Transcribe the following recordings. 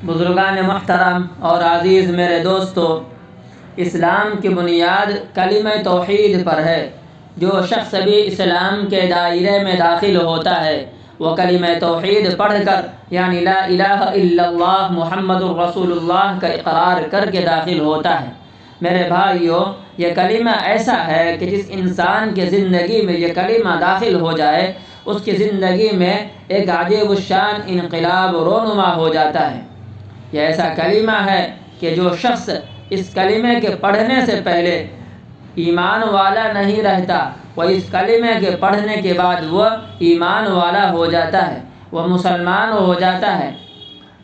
بزرگان محترم اور عزیز میرے دوستو، اسلام کی بنیاد کلمہ توحید پر ہے۔ جو شخص بھی اسلام کے دائرے میں داخل ہوتا ہے وہ کلمہ توحید پڑھ کر یعنی لا الہ الا اللہ محمد الرسول اللہ کا اقرار کر کے داخل ہوتا ہے۔ میرے بھائیو، یہ کلمہ ایسا ہے کہ جس انسان کی زندگی میں یہ کلمہ داخل ہو جائے اس کی زندگی میں ایک عجیب الشان انقلاب رونما ہو جاتا ہے۔ یہ ایسا کلمہ ہے کہ جو شخص اس کلمے کے پڑھنے سے پہلے ایمان والا نہیں رہتا، وہ اس کلمے کے پڑھنے کے بعد وہ ایمان والا ہو جاتا ہے، وہ مسلمان ہو جاتا ہے۔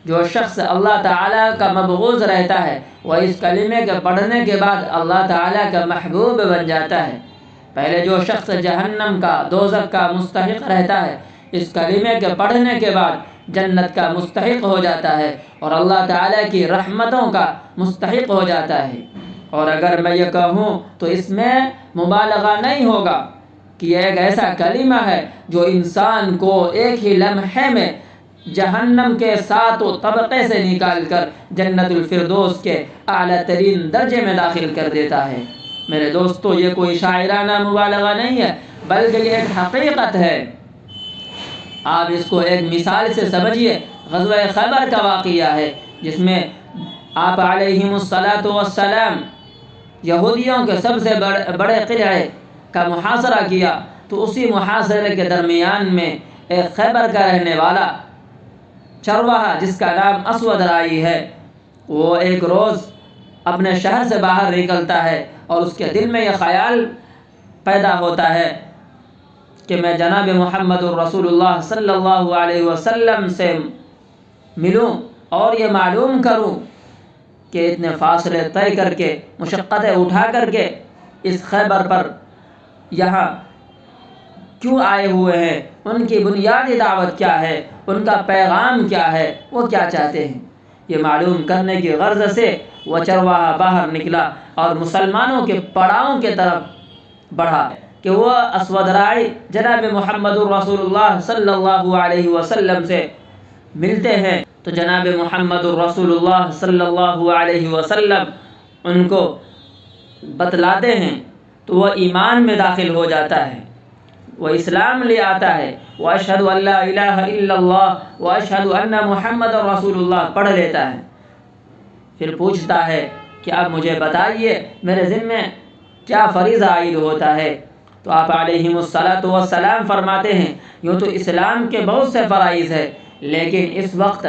جو شخص اللہ تعالیٰ کا مبغوض رہتا ہے وہ اس کلمے کے پڑھنے کے بعد اللہ تعالیٰ کا محبوب بن جاتا ہے۔ پہلے جو شخص جہنم کا، دوزخ کا مستحق رہتا ہے، اس کلمے کے پڑھنے کے بعد جنت کا مستحق ہو جاتا ہے اور اللہ تعالیٰ کی رحمتوں کا مستحق ہو جاتا ہے۔ اور اگر میں یہ کہوں تو اس میں مبالغہ نہیں ہوگا کہ یہ ایک ایسا کلمہ ہے جو انسان کو ایک ہی لمحے میں جہنم کے 7 طبقے سے نکال کر جنت الفردوس کے اعلیٰ ترین درجے میں داخل کر دیتا ہے۔ میرے دوستو، یہ کوئی شاعرانہ مبالغہ نہیں ہے بلکہ یہ ایک حقیقت ہے۔ آپ اس کو ایک مثال سے سمجھیے۔ غزوہ خیبر کا واقعہ ہے جس میں آپ علیہم الصلاۃ والسلام یہودیوں کے سب سے بڑے قلعے کا محاصرہ کیا، تو اسی محاصرے کے درمیان میں ایک خیبر کا رہنے والا چرواہا جس کا نام اسود رائی ہے، وہ ایک روز اپنے شہر سے باہر نکلتا ہے اور اس کے دل میں یہ خیال پیدا ہوتا ہے کہ میں جناب محمد الرسول اللہ صلی اللہ علیہ وسلم سے ملوں اور یہ معلوم کروں کہ اتنے فاصلے طے کر کے، مشقتیں اٹھا کر کے اس خیبر پر یہاں کیوں آئے ہوئے ہیں، ان کی بنیادی دعوت کیا ہے، ان کا پیغام کیا ہے، وہ کیا چاہتے ہیں۔ یہ معلوم کرنے کی غرض سے وہ چرواہا باہر نکلا اور مسلمانوں کے پڑاؤں کی طرف بڑھا کہ وہ اسود رائی جناب محمد الرسول اللہ صلی اللہ علیہ وسلم سے ملتے ہیں، تو جناب محمد الرسول اللہ صلی اللہ علیہ وسلم ان کو بتلاتے ہیں، تو وہ ایمان میں داخل ہو جاتا ہے، وہ اسلام لے آتا ہے، وَأَشْهَدُ أَن لَا إِلَٰهَ إِلَّا اللَّهُ وَأَشْهَدُ أَنَّ مُحَمَّدًا رَّسُولُ اللَّهُ پڑھ لیتا ہے۔ پھر پوچھتا ہے کہ اب مجھے بتائیے میرے ذمے کیا فریضہ عائد ہوتا ہے، تو آپ علیہم الصلاۃ والسلام فرماتے ہیں یوں تو اسلام کے بہت سے فرائض ہیں، لیکن اس وقت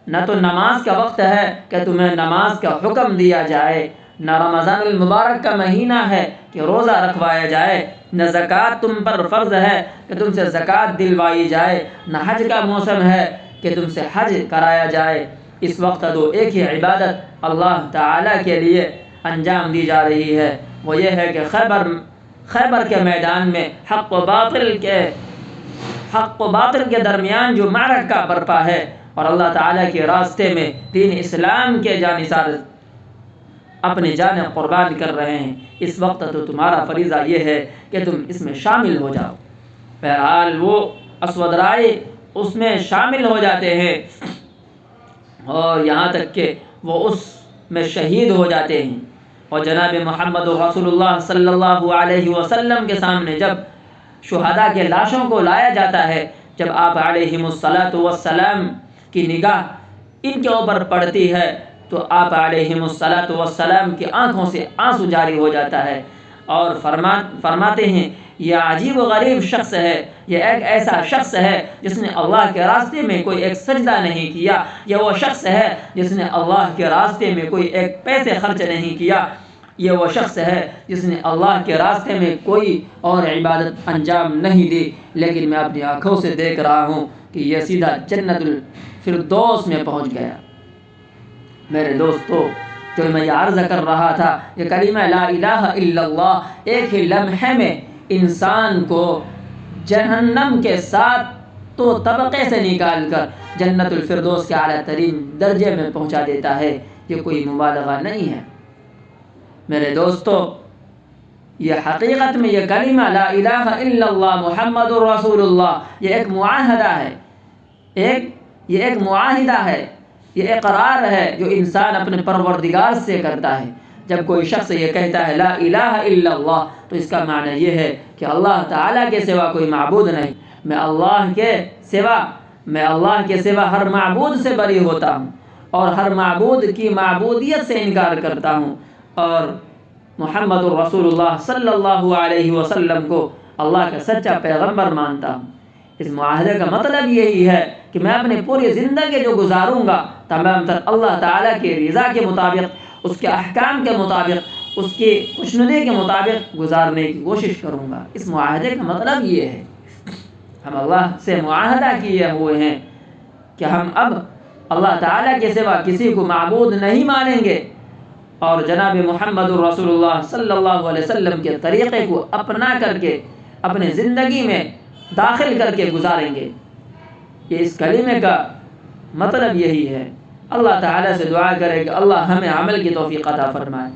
نہ تو نماز کا وقت ہے کہ تمہیں نماز کا حکم دیا جائے، نہ رمضان المبارک کا مہینہ ہے کہ روزہ رکھوایا جائے، نہ زکوٰۃ تم پر فرض ہے کہ تم سے زکوٰۃ دلوائی جائے، نہ حج کا موسم ہے کہ تم سے حج کرایا جائے۔ اس وقت تو ایک ہی عبادت اللہ تعالیٰ کے لیے انجام دی جا رہی ہے، وہ یہ ہے کہ خیبر کے میدان میں حق و باطل کے درمیان جو معرکہ برپا ہے اور اللہ تعالیٰ کے راستے میں دین اسلام کے جانثار اپنی جانیں قربان کر رہے ہیں، اس وقت تو تمہارا فریضہ یہ ہے کہ تم اس میں شامل ہو جاؤ۔ بہرحال وہ اسود رائی اس میں شامل ہو جاتے ہیں اور یہاں تک کہ وہ اس میں شہید ہو جاتے ہیں، اور جناب محمد رسول اللہ صلی اللہ علیہ وسلم کے سامنے جب شہداء کے لاشوں کو لایا جاتا ہے، جب آپ علیہم الصلاۃ والسلام کی نگاہ ان کے اوپر پڑتی ہے تو آپ علیہم الصلاۃ والسلام کی آنکھوں سے آنسو جاری ہو جاتا ہے اور فرماتے ہیں یہ عجیب و غریب شخص ہے، یہ ایک ایسا شخص ہے جس نے اللہ کے راستے میں کوئی ایک سجدہ نہیں کیا، یہ وہ شخص ہے جس نے اللہ کے راستے میں کوئی ایک پیسے خرچ نہیں کیا، یہ وہ شخص ہے جس نے اللہ کے راستے میں کوئی اور عبادت انجام نہیں دی، لیکن میں اپنی آنکھوں سے دیکھ رہا ہوں کہ یہ سیدھا جنت الفردوس میں پہنچ گیا۔ میرے دوستو، جو میں یہ عرض کر رہا تھا کہ کلمہ لا الہ الا اللہ ایک ہی لمحے میں انسان کو جہنم کے 7 طبقے سے نکال کر جنت الفردوس کے اعلیٰ ترین درجے میں پہنچا دیتا ہے، یہ کوئی مبالغہ نہیں ہے۔ میرے دوستو، یہ حقیقت میں یہ کلمہ لا الہ الا اللہ محمد الرسول اللہ یہ ایک معاہدہ ہے، یہ ایک معاہدہ ہے یہ اقرار ہے جو انسان اپنے پروردگار سے کرتا ہے۔ جب کوئی شخص یہ کہتا ہے لا الہ الا اللہ، تو اس کا معنی یہ ہے کہ اللہ تعالیٰ کے سوا کوئی معبود نہیں، میں اللہ کے سوا ہر معبود سے بری ہوتا ہوں اور ہر معبود کی معبودیت سے انکار کرتا ہوں، اور محمد الرسول اللہ صلی اللہ علیہ وسلم کو اللہ کا سچا پیغمبر مانتا ہوں۔ اس معاہدے کا مطلب یہی ہے کہ میں اپنی پوری زندگی جو گزاروں گا تمام تر اللہ تعالیٰ کی رضا کے مطابق، اس کے احکام کے مطابق، اس کی خوشنودی کے مطابق گزارنے کی کوشش کروں گا۔ اس معاہدے کا مطلب یہ ہے، ہم اللہ سے معاہدہ کیے ہوئے ہیں کہ ہم اب اللہ تعالیٰ کے سوا کسی کو معبود نہیں مانیں گے، اور جناب محمد الرسول اللہ صلی اللہ علیہ وسلم کے طریقے کو اپنا کر کے اپنے زندگی میں داخل کر کے گزاریں گے۔ یہ اس کلمے کا مطلب یہی ہے۔ اللہ تعالیٰ سے دعا کرے کہ اللہ ہمیں عمل کی توفیق عطا فرمائے۔